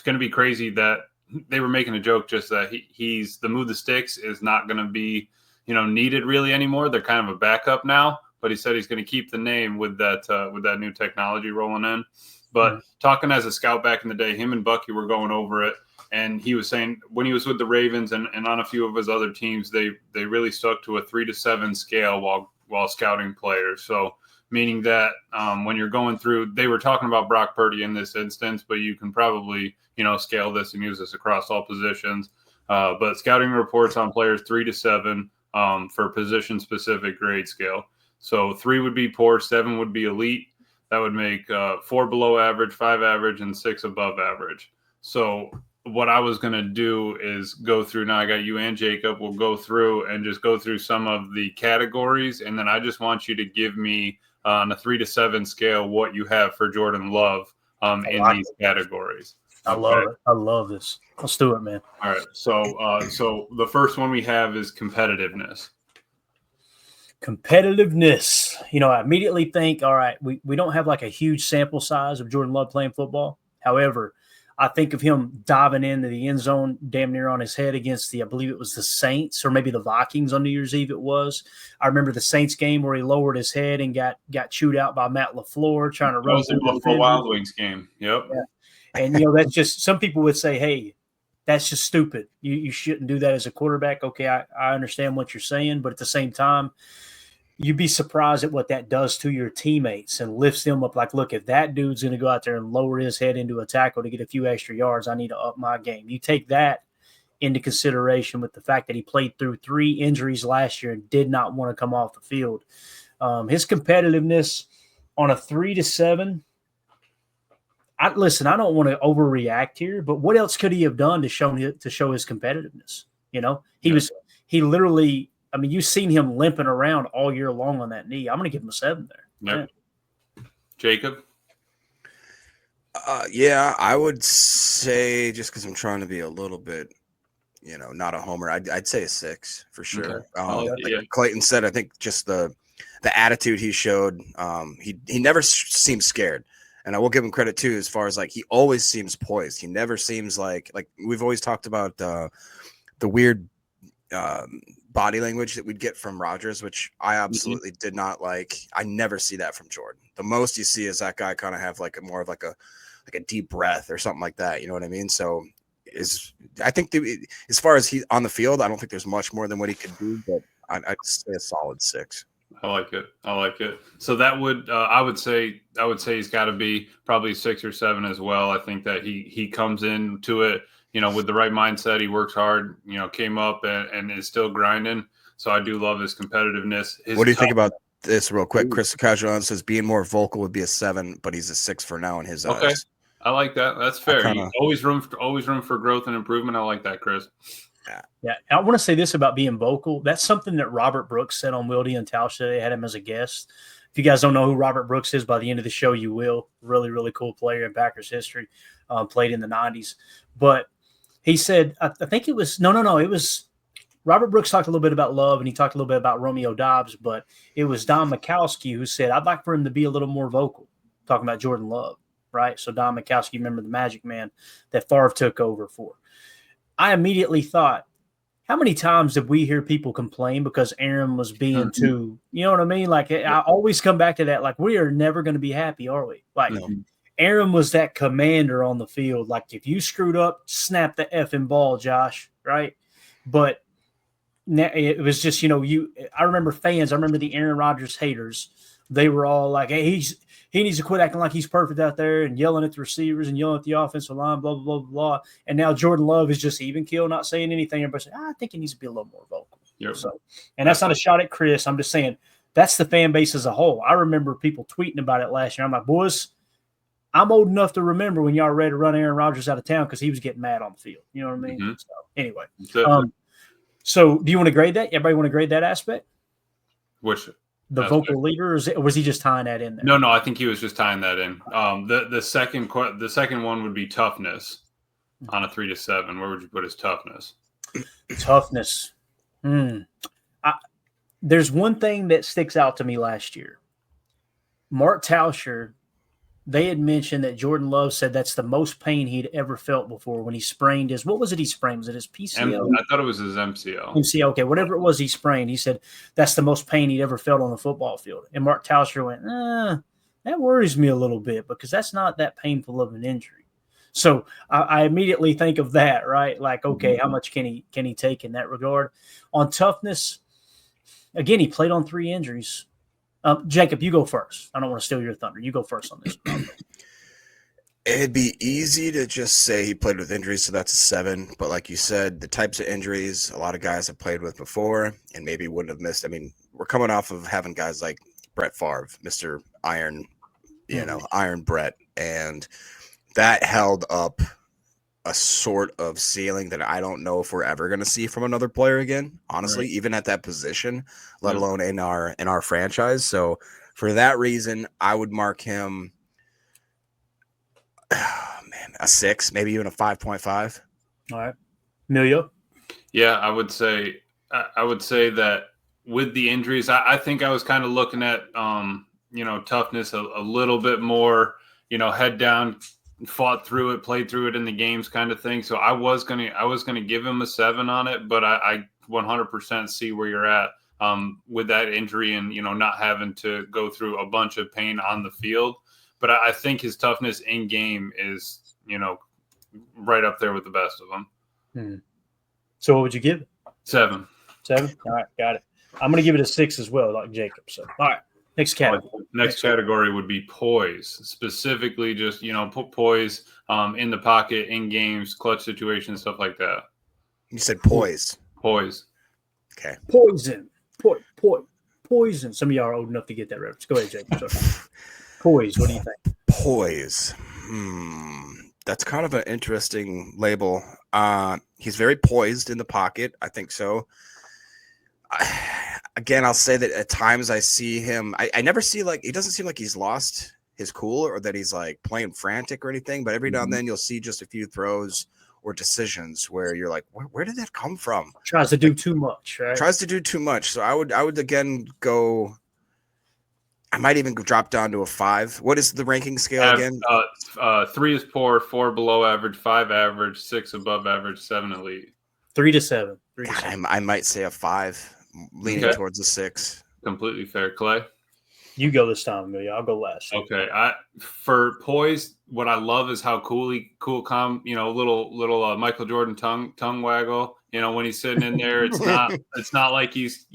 going to be crazy that they were making a joke just that he's the move the sticks is not going to be, needed really anymore. They're kind of a backup now, but he said he's going to keep the name with that new technology rolling in. But talking as a scout back in the day, him and Bucky were going over it, and he was saying when he was with the Ravens and on a few of his other teams, they really stuck to a 3 to 7 scale while scouting players. So meaning that when you're going through, they were talking about Brock Purdy in this instance, but you can probably scale this and use this across all positions. But scouting reports on players 3 to 7 for position specific grade scale. So 3 would be poor, 7 would be elite. That would make 4 below average, 5 average, and 6 above average. So what I was going to do is go through. Now I got you and Jacob. We'll go through and just go through some of the categories. And then I just want you to give me on a 3 to 7 scale what you have for Jordan Love in these categories. I love it. I love this. Let's do it, man. All right. So the first one we have is competitiveness. Competitiveness. I immediately think, all right, we don't have like a huge sample size of Jordan Love playing football. However, I think of him diving into the end zone damn near on his head against I believe it was the Saints or maybe the Vikings on New Year's Eve it was. I remember the Saints game where he lowered his head and got chewed out by Matt LaFleur trying to run through the Buffalo Wild Wings game. Yep. Yeah. And, that's just – some people would say, hey, that's just stupid. You shouldn't do that as a quarterback. Okay, I understand what you're saying, but at the same time, you'd be surprised at what that does to your teammates and lifts them up. Like, look, if that dude's going to go out there and lower his head into a tackle to get a few extra yards, I need to up my game. You take that into consideration with the fact that he played through 3 injuries last year and did not want to come off the field. His competitiveness on a 3 to 7 – listen, I don't want to overreact here, but what else could he have done to show his competitiveness? He literally, I mean, you've seen him limping around all year long on that knee. I'm going to give him a 7 there. Yep. Yeah. Jacob? Yeah, I would say, just because I'm trying to be a little bit, not a homer, I'd say a 6 for sure. Okay. Like Clayton said, I think just the attitude he showed, he never seemed scared. And I will give him credit too, as far as like he always seems poised. He never seems like we've always talked about the weird body language that we'd get from Rodgers, which I absolutely did not like. I never see that from Jordan. The most you see is that guy kind of have more of a deep breath or something like that. You know what I mean? So I think as far as he's on the field, I don't think there's much more than what he could do, but I'd say a solid 6. I like it. So that would I would say he's got to be probably 6 or 7 as well. I think that he comes into it, with the right mindset. He works hard, came up and is still grinding. So I do love his competitiveness. What do you think about this real quick? Chris Cajuan says being more vocal would be a 7, but he's a 6 for now in his eyes. Okay. I like that. That's fair. Always room for growth and improvement. I like that, Chris. Yeah, I want to say this about being vocal. That's something that Robert Brooks said on Wildy and Tausch today. They had him as a guest. If you guys don't know who Robert Brooks is, by the end of the show, you will. Really, really cool player in Packers history. Played in the 90s. But he said, I think it was – no. It was – Robert Brooks talked a little bit about Love, and he talked a little bit about Romeo Dobbs, but it was Don Mikowski who said, I'd like for him to be a little more vocal, talking about Jordan Love, right? So Don Mikowski, remember the Magic Man that Favre took over for. I immediately thought, how many times did we hear people complain because Aaron was being too, you know what I mean? Like, I always come back to that. Like, we are never going to be happy, are we? Like, Aaron was that commander on the field. Like, if you screwed up, snap the effing ball, Josh, right? But it was just, I remember the Aaron Rodgers haters. They were all like, hey, he needs to quit acting like he's perfect out there and yelling at the receivers and yelling at the offensive line, blah, blah, blah, blah. And now Jordan Love is just even keel, not saying anything. Everybody saying, I think he needs to be a little more vocal. Yep. So, and that's not a shot at Chris. I'm just saying that's the fan base as a whole. I remember people tweeting about it last year. I'm like, boys, I'm old enough to remember when y'all were ready to run Aaron Rodgers out of town because he was getting mad on the field. You know what I mean? So anyway, so do you want to grade that? Everybody want to grade that aspect? Which the vocal leader, or was he just tying that in there? No, I think he was just tying that in. The second one would be toughness on a 3 to 7. Where would you put his toughness? Toughness. There's one thing that sticks out to me last year. Mark Tauscher they had mentioned that Jordan Love said that's the most pain he'd ever felt before when he sprained his, what was it he sprained? Was it his PCL? I thought it was his MCL. MCL, okay, whatever it was he sprained. He said that's the most pain he'd ever felt on the football field. And Mark Tauscher went, that worries me a little bit because that's not that painful of an injury. So I immediately think of that, right? Like, okay, how much can he take in that regard? On toughness, again, he played on 3 injuries. Jacob, you go first. I don't want to steal your thunder. You go first on this one. It'd be easy to just say he played with injuries, so that's a 7. But like you said, the types of injuries a lot of guys have played with before and maybe wouldn't have missed. I mean, we're coming off of having guys like Brett Favre, Mr. Iron, Iron Brett, and that held up a sort of ceiling that I don't know if we're ever going to see from another player again, honestly, even at that position, let alone in our franchise. So for that reason, I would mark him a 6, maybe even a 5.5. All right. Emilio? Yeah, I would say that with the injuries, I think I was kind of looking at toughness a little bit more, head down, fought through it, played through it in the games kind of thing. So I was gonna give him a 7 on it, but I 100% see where you're at with that injury and not having to go through a bunch of pain on the field. But I think his toughness in game is right up there with the best of them. So what would you give it? 7. 7? All right, got it. I'm going to give it a 6 as well, like Jacob. So, all right, next category. Next category would be poise, specifically just, put poise in the pocket, in games, clutch situations, stuff like that. You said poise. Poise. Okay. Poison. Poison. Some of y'all are old enough to get that reference. Go ahead, Jacob. Poise, what do you think? Poise. That's kind of an interesting label. He's very poised in the pocket. I think so. Again, I'll say that at times I see him. I never see he doesn't seem like he's lost his cool or that he's like playing frantic or anything. But every now and then you'll see just a few throws or decisions where you're like, where did that come from? Tries to do too much, right? Tries to do too much. So I would again go. I might even drop down to a 5. What is the ranking scale again? 3 is poor, 4 below average, 5 average, 6 above average, 7 elite. 3 to 7. God, I might say a 5, leaning towards a 6. Completely fair. Clay? You go this time, Amelia. I'll go last. Okay. For poise, what I love is how calm, little Michael Jordan tongue waggle. When he's sitting in there, it's not like he's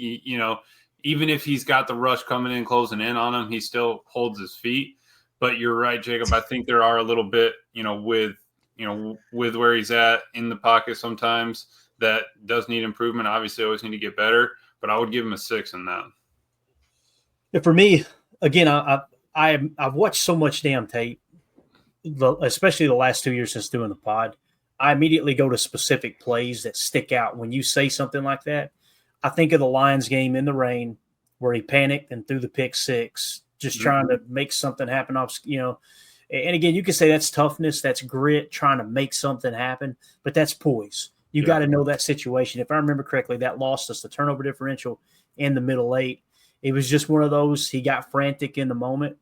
even if he's got the rush coming in, closing in on him, he still holds his feet. But you're right, Jacob. I think there are a little bit, with where he's at in the pocket sometimes that does need improvement. Obviously, always need to get better. But I would give him a 6 in that. Yeah, for me, again, I've watched so much damn tape, especially the last 2 years since doing the pod. I immediately go to specific plays that stick out. When you say something like that, I think of the Lions game in the rain where he panicked and threw the pick 6, just trying to make something happen off, And again, you can say that's toughness, that's grit, trying to make something happen, but that's poise. You got to know that situation. If I remember correctly, that lost us the turnover differential in the middle 8. It was just one of those, he got frantic in the moment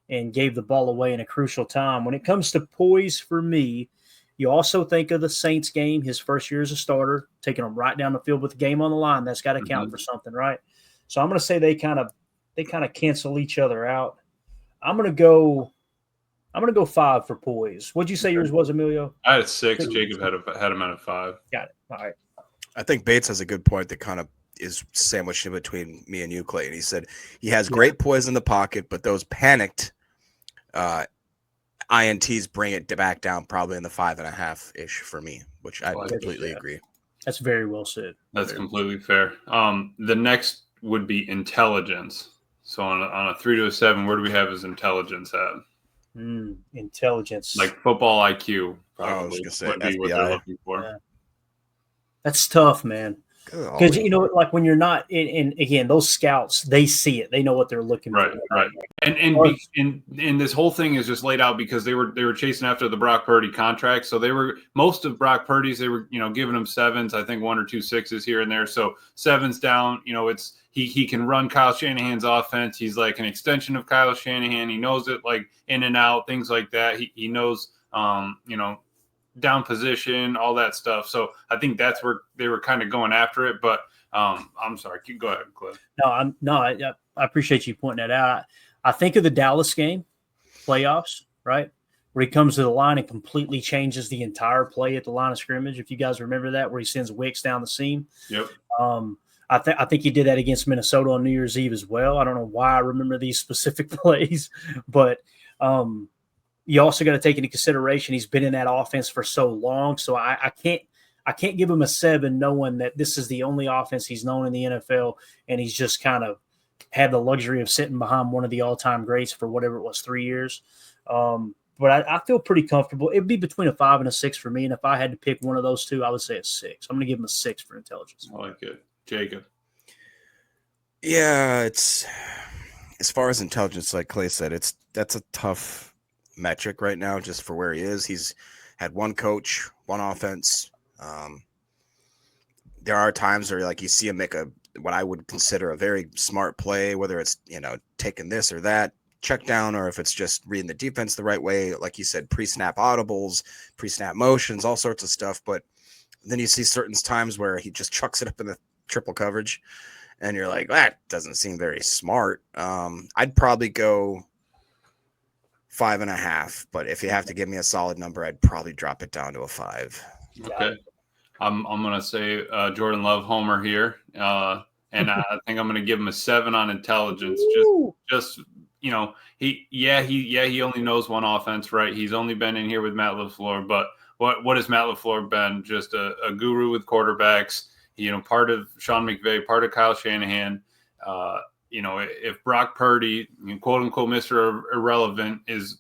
and gave the ball away in a crucial time. When it comes to poise for me, you also think of the Saints game, his first year as a starter, taking them right down the field with the game on the line. That's got to count for something, right? So I'm going to say they kind of cancel each other out. I'm going to go 5 for poise. What'd you say yours was, Emilio? I had a 6. Jacob had him at a 5. Got it. All right. I think Bates has a good point that kind of is sandwiched in between me and you, Clay. And he said he has great poise in the pocket, but those panicked INTs bring it back down probably in the 5.5-ish for me, which I completely agree. That's very well said. That's completely fair. The next would be intelligence. So on a 3 to a 7, where do we have his intelligence at? Intelligence. Like football IQ, I was probably gonna say would be what they're looking for. Yeah. That's tough, man. Because like when you're not in again, those scouts, they see it, they know what they're looking for. Right. And this whole thing is just laid out because they were chasing after the Brock Purdy contract. So most of Brock Purdy's, they were giving him 7s, I think 1 or 2 6s here and there. So 7s down, it's he can run Kyle Shanahan's offense. He's like an extension of Kyle Shanahan. He knows it like in and out, things like that. He knows down position, all that stuff. So I think that's where they were kind of going after it. But I'm sorry, go ahead, Cliff. I appreciate you pointing that out. I think of the Dallas game, playoffs, right, where he comes to the line and completely changes the entire play at the line of scrimmage. If you guys remember that, where he sends Wicks down the seam. Yep. I think he did that against Minnesota on New Year's Eve as well. I don't know why I remember these specific plays, but you also got to take into consideration he's been in that offense for so long. So I can't give him a 7 knowing that this is the only offense he's known in the NFL, and he's just kind of had the luxury of sitting behind one of the all-time greats for whatever it was, 3 years. But I feel pretty comfortable. It'd be between a 5 and a 6 for me, and if I had to pick one of those two, I would say a 6. I'm going to give him a 6 for intelligence. I like it. Jacob. Yeah, it's as far as intelligence, like Clay said, that's a tough metric right now just for where he is. He's had one coach, one offense. There are times where like you see him make what I would consider a very smart play, whether it's taking this or that check down, or if it's just reading the defense the right way, like you said, pre-snap audibles, pre-snap motions, all sorts of stuff. But then you see certain times where he just chucks it up in the triple coverage, and you're like, that doesn't seem very smart. I'd probably go 5.5, but if you have to give me a solid number, I'd probably drop it down to a 5. Okay. I'm gonna say Jordan Love homer here, and I think I'm gonna give him a 7 on intelligence. Just he only knows one offense, right? He's only been in here with Matt LaFleur, but what has Matt LaFleur been? Just a guru with quarterbacks. Part of Sean McVay, part of Kyle Shanahan. If Brock Purdy, quote unquote, Mr. Irrelevant, is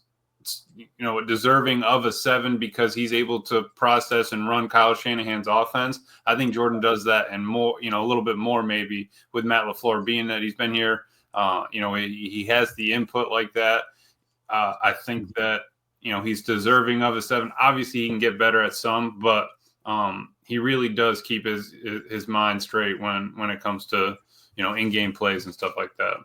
deserving of a 7 because he's able to process and run Kyle Shanahan's offense, I think Jordan does that and more, a little bit more maybe with Matt LaFleur, being that he's been here. He has the input like that. I think that he's deserving of a 7. Obviously, he can get better at some, but he really does keep his mind straight when it comes to in-game plays and stuff like that.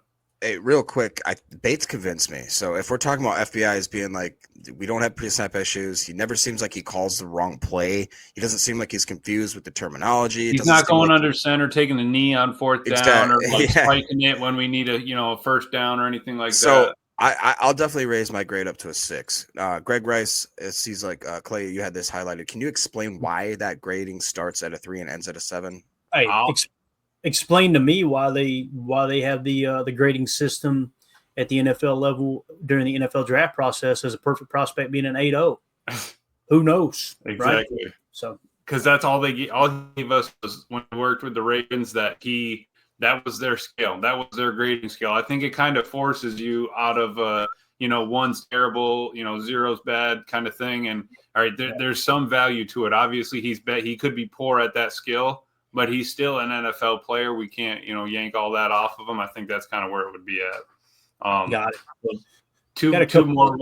Hey, real quick, Bates convinced me. So if we're talking about FBI as being like, we don't have pre-snap issues, he never seems like he calls the wrong play. He doesn't seem like he's confused with the terminology. He's not going under center, taking a knee on 4th down, or spiking it when we need a first down or anything like that. So I'll definitely raise my grade up to a 6. Greg Rice, he's like, Clay, you had this highlighted. Can you explain why that grading starts at a 3 and ends at a 7? Hey, explain to me why they have the grading system at the NFL level during the NFL draft process as a perfect prospect being an 8-0. Who knows? Exactly. Right? So because that's all he gave us was when we worked with the Ravens, that was their scale. That was their grading scale. I think it kind of forces you out of one's terrible, zero's bad kind of thing. And all right, there's some value to it. Obviously, he could be poor at that skill, but he's still an NFL player. We can't, yank all that off of him. I think that's kind of where it would be at. Got it. Two more.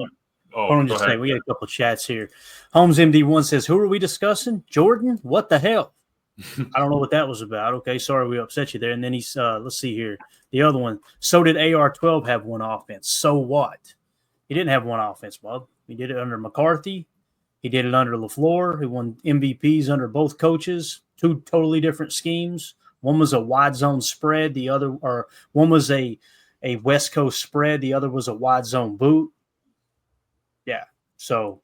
Oh, just say we got a couple of chats here. Holmes MD1 says, "Who are we discussing? Jordan? What the hell?" I don't know what that was about. Okay, sorry we upset you there. And then he's let's see here. The other one. So did AR-12 have one offense? So what? He didn't have one offense, Bob. He did it under McCarthy. He did it under LaFleur. He won MVPs under both coaches. 2 totally different schemes. One was a wide zone spread. One was a West Coast spread. The other was a wide zone boot. Yeah. So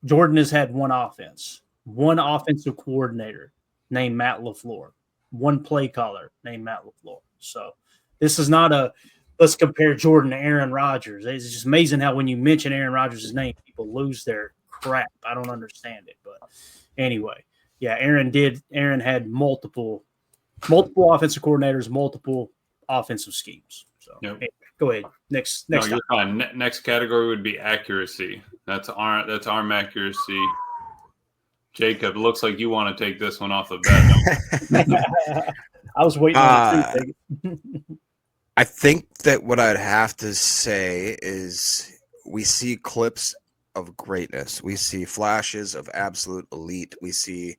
Jordan has had one offense, one offensive coordinator named Matt LaFleur, one play caller named Matt LaFleur. So this is not let's compare Jordan to Aaron Rodgers. It's just amazing how when you mention Aaron Rodgers' name, people lose their crap. I don't understand it. But anyway, yeah, Aaron had multiple offensive coordinators, multiple offensive schemes. So anyway, go ahead. Next. No, you're fine. Next category would be accuracy. That's arm accuracy. Jacob, looks like you want to take this one off the bat. I was waiting on it too. I think that what I'd have to say is we see clips of greatness. We see flashes of absolute elite. We see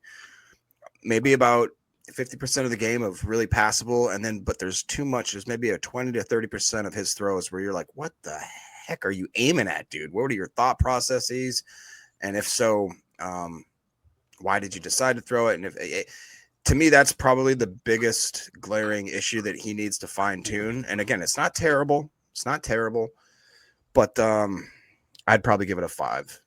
maybe about 50% of the game of really passable, and then but there's too much. There's maybe a 20 to 30% of his throws where you're like, what the heck are you aiming at, dude? What are your thought processes? And if so, why did you decide to throw it? And to me, that's probably the biggest glaring issue that he needs to fine tune. And again, it's not terrible. It's not terrible, but I'd probably give it a 5.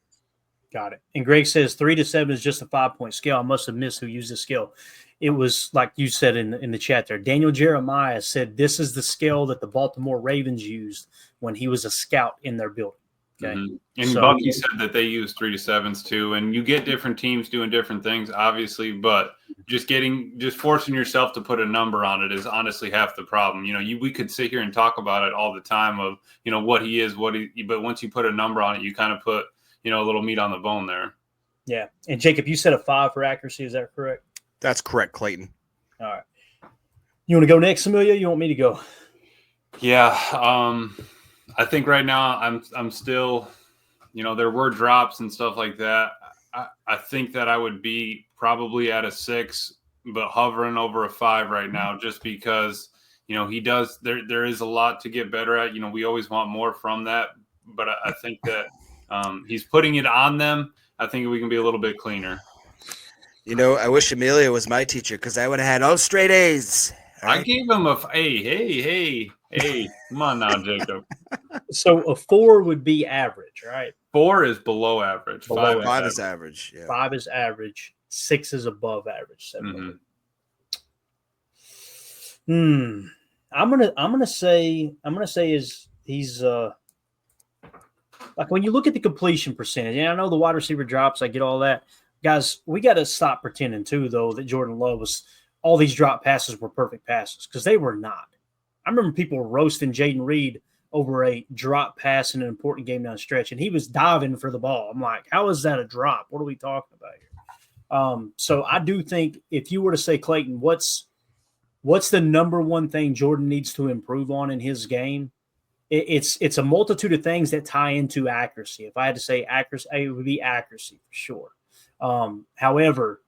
Got it. And Greg says 3 to 7 is just a 5-point scale. I must have missed who used the scale. It was like you said in the chat there. Daniel Jeremiah said this is the scale that the Baltimore Ravens used when he was a scout in their building. Okay. Mm-hmm. And so, Bucky said that they use 3 to 7s too. And you get different teams doing different things, obviously, but just forcing yourself to put a number on it is honestly half the problem. We could sit here and talk about it all the time of, what he is, but once you put a number on it, you kind of put, a little meat on the bone there. Yeah. And Jacob, you said a 5 for accuracy. Is that correct? That's correct, Clayton. All right. You want to go next, Amelia? You want me to go? Yeah. I think right now I'm still, there were drops and stuff like that. I think that I would be probably at a 6, but hovering over a 5 right now, just because, he does, there is a lot to get better at. We always want more from that, but I think that he's putting it on them. I think we can be a little bit cleaner. I wish Amelia was my teacher because I would have had all straight A's. Right? I gave him a hey, come on now, Jacob. So a 4 would be average, right? 4 is below average. 5 is average. Yeah. 5 is average. 6 is above average. I'm gonna say he's like when you look at the completion percentage, and I know the wide receiver drops, I get all that. Guys, we got to stop pretending too, though, that Jordan Love was all these drop passes were perfect passes, because they were not. I remember people roasting Jaden Reed over a drop pass in an important game down the stretch, and he was diving for the ball. I'm like, how is that a drop? What are we talking about here? So I do think if you were to say, Clayton, what's the number one thing Jordan needs to improve on in his game? It's a multitude of things that tie into accuracy. If I had to say accuracy, it would be accuracy for sure. However,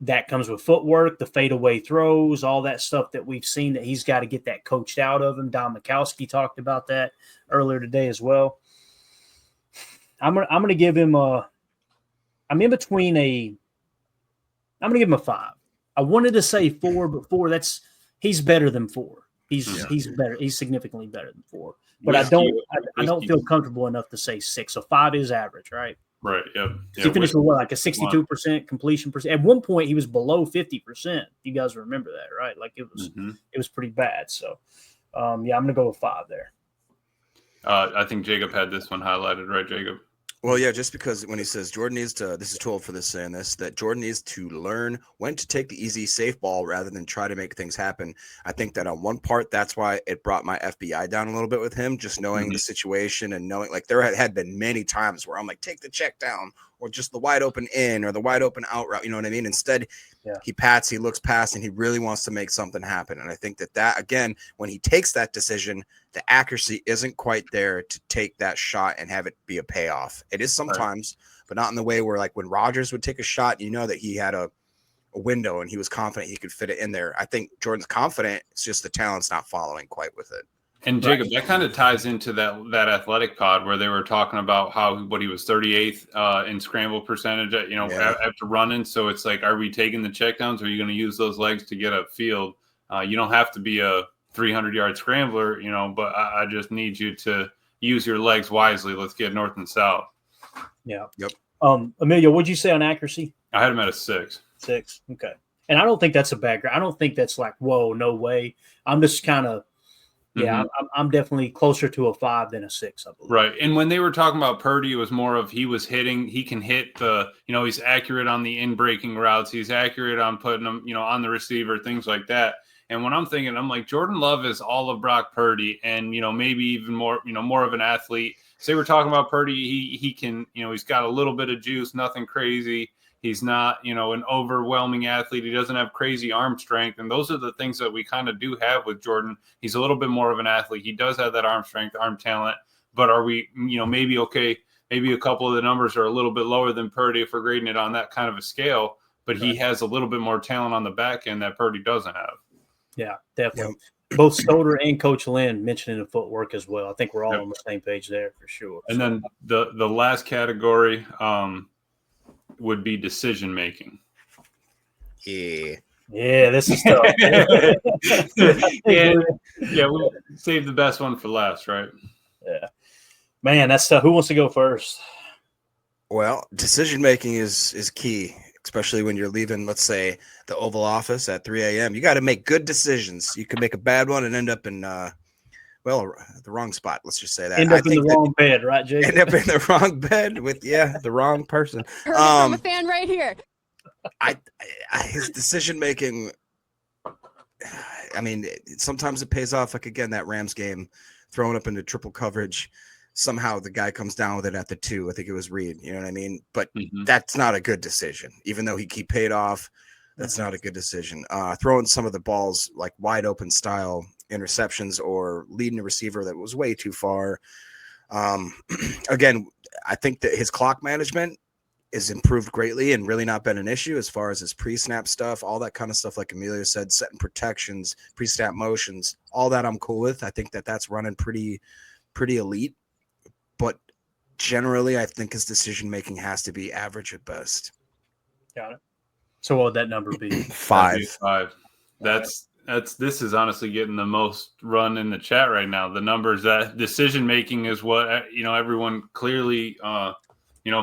that comes with footwork, the fadeaway throws, all that stuff that we've seen that he's got to get that coached out of him. Don Mikowski talked about that earlier today as well. I'm gonna give him I'm going to give him a 5. I wanted to say 4, but 4, he's better than 4. He's better. He's significantly better than 4. But I don't feel comfortable enough to say 6. So 5 is average, right? Right. Yep. He finished with like a 62% completion percent. At one point, he was below 50%. You guys remember that, right? Like it was pretty bad. So, I'm gonna go with 5 there. I think Jacob had this one highlighted, right, Jacob? Well, yeah, just because when he says Jordan needs to, this is 12 for this saying this, that Jordan needs to learn when to take the easy, safe ball rather than try to make things happen. I think that on one part, that's why it brought my FBI down a little bit with him, just knowing the situation and knowing, like, there had been many times where I'm like, take the check down or just the wide open in or the wide open out route. You know what I mean? Instead, he looks past, and he really wants to make something happen. And I think that again, when he takes that decision, the accuracy isn't quite there to take that shot and have it be a payoff. It is sometimes, but not in the way where, like, when Rodgers would take a shot, that he had a window and he was confident he could fit it in there. I think Jordan's confident. It's just the talent's not following quite with it. And Jacob, that kind of ties into that athletic pod where they were talking about what he was 38th in scramble percentage, after running. So it's like, are we taking the checkdowns? Or are you going to use those legs to get upfield? You don't have to be a 300-yard scrambler, but I just need you to use your legs wisely. Let's get north and south. Yeah. Yep. Amelia, what'd you say on accuracy? I had him at a 6. 6. Okay. And I don't think that's a bad grade. I don't think that's like, whoa, no way. I'm just kind of, I'm definitely closer to a 5 than a 6, I believe. Right. And when they were talking about Purdy, it was more of he can hit he's accurate on the in-breaking routes. He's accurate on putting them, on the receiver, things like that. And when I'm thinking, I'm like, Jordan Love is all of Brock Purdy and, maybe even more, more of an athlete. say we're talking about Purdy, he can, he's got a little bit of juice, nothing crazy. He's not, an overwhelming athlete. He doesn't have crazy arm strength. And those are the things that we kind of do have with Jordan. He's a little bit more of an athlete. He does have that arm strength, arm talent. But are we, maybe a couple of the numbers are a little bit lower than Purdy if we're grading it on that kind of a scale. But he has a little bit more talent on the back end that Purdy doesn't have. Yeah, definitely. Yep. Both Stoder and Coach Lynn mentioning the footwork as well. I think we're all on the same page there for sure. And then the last category would be decision making. Yeah, this is tough. We'll save the best one for last, right? Yeah, man, that's tough. Who wants to go first? Well, decision making is key, especially when you're leaving, let's say, the Oval Office at 3 a.m. You got to make good decisions. You can make a bad one and end up in the wrong spot. Let's just say that. End up in the wrong bed, right, Jake? End up in the wrong bed with the wrong person. I'm a fan right here. His decision making. I mean, sometimes it pays off. Like again, that Rams game, throwing up into triple coverage. Somehow the guy comes down with it at the 2. I think it was Reed. You know what I mean? But that's not a good decision. Even though he paid off, that's not a good decision. Throwing some of the balls like wide open style interceptions or leading a receiver that was way too far. Again, I think that his clock management is improved greatly and really not been an issue as far as his pre-snap stuff, all that kind of stuff. Like Emilio said, setting protections, pre-snap motions, all that I'm cool with. I think that's running pretty elite. But generally, I think his decision-making has to be average at best. Got it. So what would that number be? 5. 5. This is honestly getting the most run in the chat right now. The numbers, that decision-making is what, everyone clearly,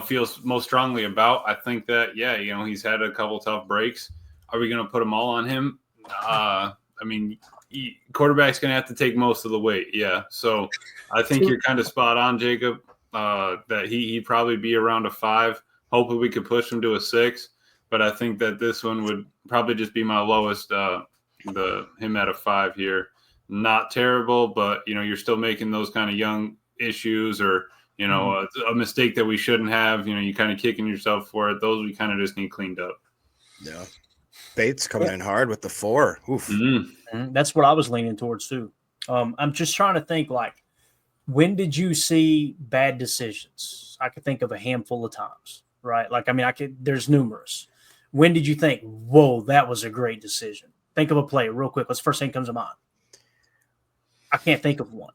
feels most strongly about. I think that, he's had a couple tough breaks. Are we going to put them all on him? Quarterback's going to have to take most of the weight. Yeah. So I think you're kind of spot on, Jacob, that he'd probably be around a 5. Hopefully we could push him to a 6, but I think that this one would probably just be my lowest, him at a 5 here. Not terrible, but you're still making those kind of young issues or, a mistake that we shouldn't have, you kind of kicking yourself for it. Those we kind of just need cleaned up. Yeah. Bates coming in hard with the 4. Oof. That's what I was leaning towards too. I'm just trying to think, like, when did you see bad decisions? I could think of a handful of times, right? Like, there's numerous. When did you think, whoa, that was a great decision? Think of a play real quick. What's the first thing that comes to mind? I can't think of one.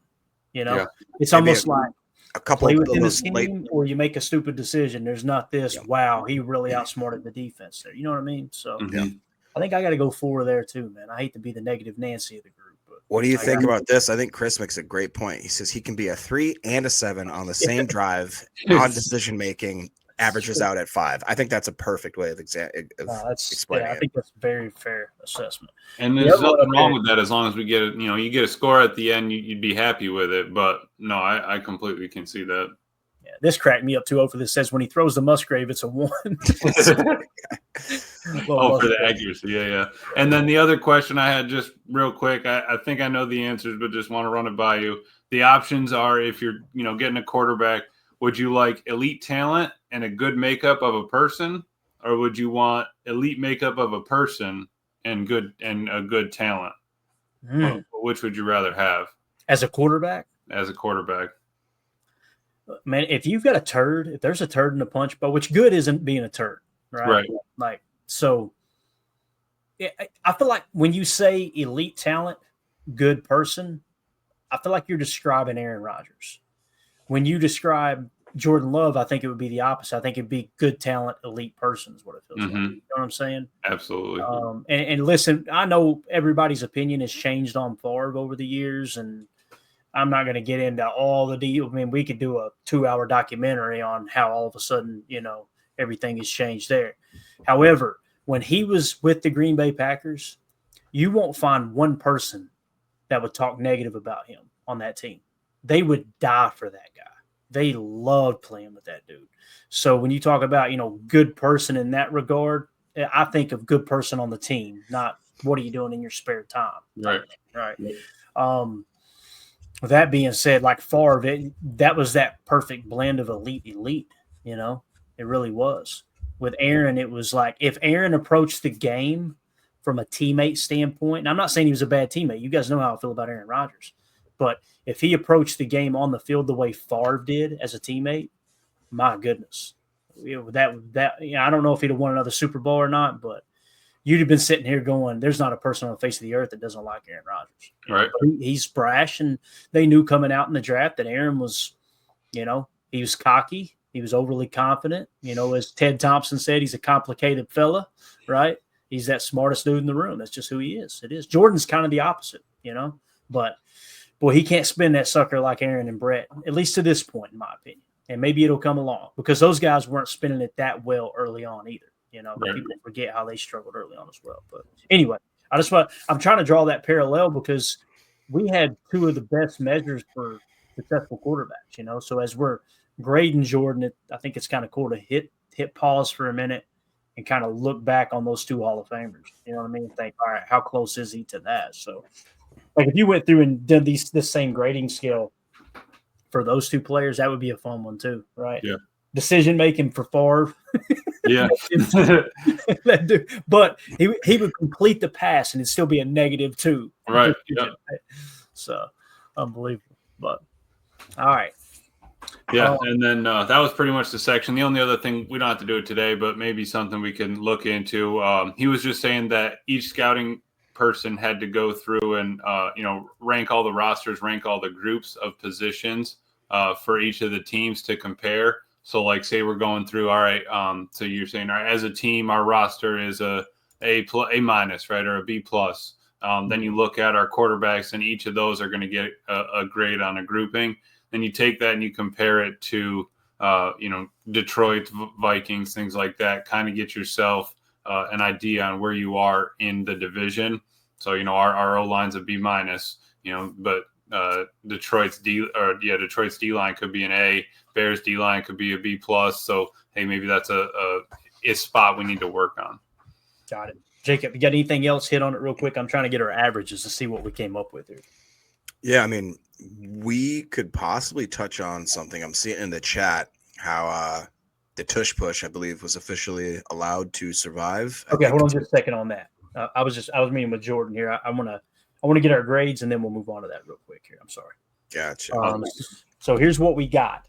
It's maybe almost like a couple play of within those the team, or you make a stupid decision. There's not this, wow, he really outsmarted the defense there. You know what I mean? So I think I got to go 4 there too, man. I hate to be the negative Nancy of the group. But what do you think about this? I think Chris makes a great point. He says he can be a 3 and a 7 on the same drive on decision making, averages out at 5. I think that's a perfect way of explaining it. I think that's a very fair assessment. And there's nothing wrong with that as long as we get it. You get a score at the end, you'd be happy with it. But no, I completely can see that. Yeah, this cracked me up too. For this says when he throws the Musgrave, it's a 1. For the accuracy, yeah. And then the other question I had, just real quick, I think I know the answers, but just want to run it by you. The options are, if you're getting a quarterback, would you like elite talent and a good makeup of a person, or would you want elite makeup of a person and a good talent? Which would you rather have as a quarterback? As a quarterback, man, if you've got a turd, if there's a turd in the punch bowl, which good isn't being a turd, right? Like, so I feel like when you say elite talent, good person, I feel like you're describing Aaron Rodgers. When you describe Jordan Love, I think it would be the opposite. I think it'd be good talent, elite person is what it feels like. You know what I'm saying? Absolutely. And listen, I know everybody's opinion has changed on Favre over the years, and I'm not going to get into all the deal. I mean, we could do a 2-hour documentary on how all of a sudden, everything has changed there. However, when he was with the Green Bay Packers, you won't find one person that would talk negative about him on that team. They would die for that guy. They loved playing with that dude. So when you talk about, good person in that regard, I think of good person on the team, not what are you doing in your spare time. Right. With that being said, like Favre, that was that perfect blend of elite. You know, it really was. With Aaron, it was like if Aaron approached the game from a teammate standpoint, and I'm not saying he was a bad teammate. You guys know how I feel about Aaron Rodgers. But if he approached the game on the field the way Favre did as a teammate, my goodness. You know, I don't know if he'd have won another Super Bowl or not, but you'd have been sitting here going, there's not a person on the face of the earth that doesn't like Aaron Rodgers. Right. He's brash, and they knew coming out in the draft that Aaron was, you know, he was cocky. He was overly confident. You know, as Ted Thompson said, he's a complicated fella, right? He's that smartest dude in the room. That's just who he is. It is. Jordan's kind of the opposite, you know, but boy, he can't spin that sucker like Aaron and Brett, at least to this point, in my opinion. And maybe it'll come along because those guys weren't spinning it that well early on either. You know, right. People forget how they struggled early on as well. But anyway, I'm trying to draw that parallel because we had two of the best measures for successful quarterbacks, you know. So as we're grading Jordan, I think it's kind of cool to hit pause for a minute and kind of look back on those two Hall of Famers. You know what I mean? Think, all right, how close is he to that? So like if you went through and did this same grading scale for those two players, that would be a fun one too, right? Yeah. Decision making for Favre. Yeah. That dude, but he would complete the pass and it'd still be a -2. Right. Yeah. So unbelievable. But all right. Yeah, and then that was pretty much the section. The only other thing, we don't have to do it today, but maybe something we can look into. He was just saying that each scouting person had to go through and rank all the rosters, rank all the groups of positions for each of the teams to compare. So, like, say we're going through, all right. So you're saying, all right, as a team, our roster is a minus, right, or a B plus. Then you look at our quarterbacks, and each of those are going to get a grade on a grouping. Then you take that and you compare it to, Detroit Vikings, things like that. Kind of get yourself an idea on where you are in the division. So, our O line's a B minus, but Detroit's D line could be an A. Bears D line could be a B plus. So, hey, maybe that's a spot we need to work on. Got it. Jacob, you got anything else? Hit on it real quick. I'm trying to get our averages to see what we came up with here. Yeah, I mean, we could possibly touch on something. I'm seeing in the chat how the tush push, I believe, was officially allowed to survive. Okay, hold on just a second on that. I was meeting with Jordan here. I want to get our grades and then we'll move on to that real quick here. I'm sorry. Gotcha. So here's what we got.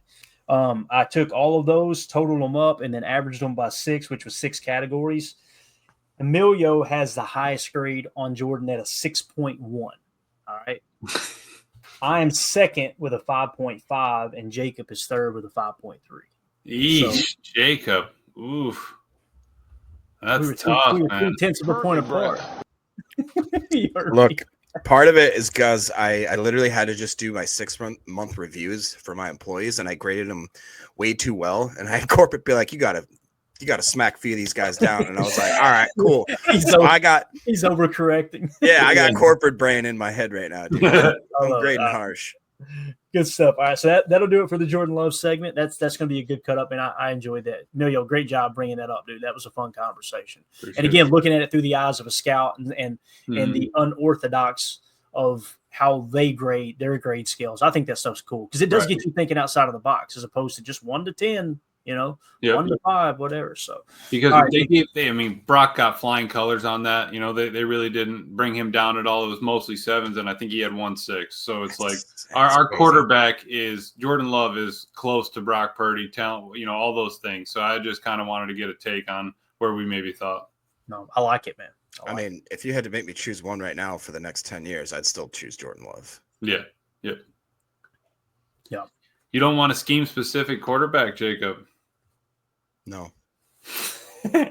I took all of those, totaled them up, and then averaged them by 6, which was 6 categories. Emilio has the highest grade on Jordan at a 6.1. All right. I am second with a 5.5, and Jacob is third with a 5.3. Eesh, Jacob. Oof. That's tough, we were man. 2/10 of a point apart. Look, part of it is because I literally had to just do my 6-month reviews for my employees, and I graded them way too well. And I had corporate be like, you gotta smack a few of these guys down. And I was like, all right, cool. He's overcorrecting. Yeah, I got corporate brain in my head right now, dude. I'm great and harsh. Good stuff. All right, so that'll do it for the Jordan Love segment. That's going to be a good cut up, and I enjoyed that. Emilio, great job bringing that up, dude. That was a fun conversation. And again, looking at it through the eyes of a scout and the unorthodox of how they grade their grade scales. I think that stuff's cool because it does get you thinking outside of the box as opposed to just 1 to 10. 1 to 5, whatever. So because Brock got flying colors on that. They really didn't bring him down at all. It was mostly 7s, and I think he had 1 6. So it's like our quarterback is Jordan Love is close to Brock Purdy, talent, all those things. So I just kind of wanted to get a take on where we maybe thought. No, I like it, man. I mean, if you had to make me choose one right now for the next 10 years, I'd still choose Jordan Love. Yeah. Yep. Yeah. You don't want a scheme specific quarterback, Jacob. No.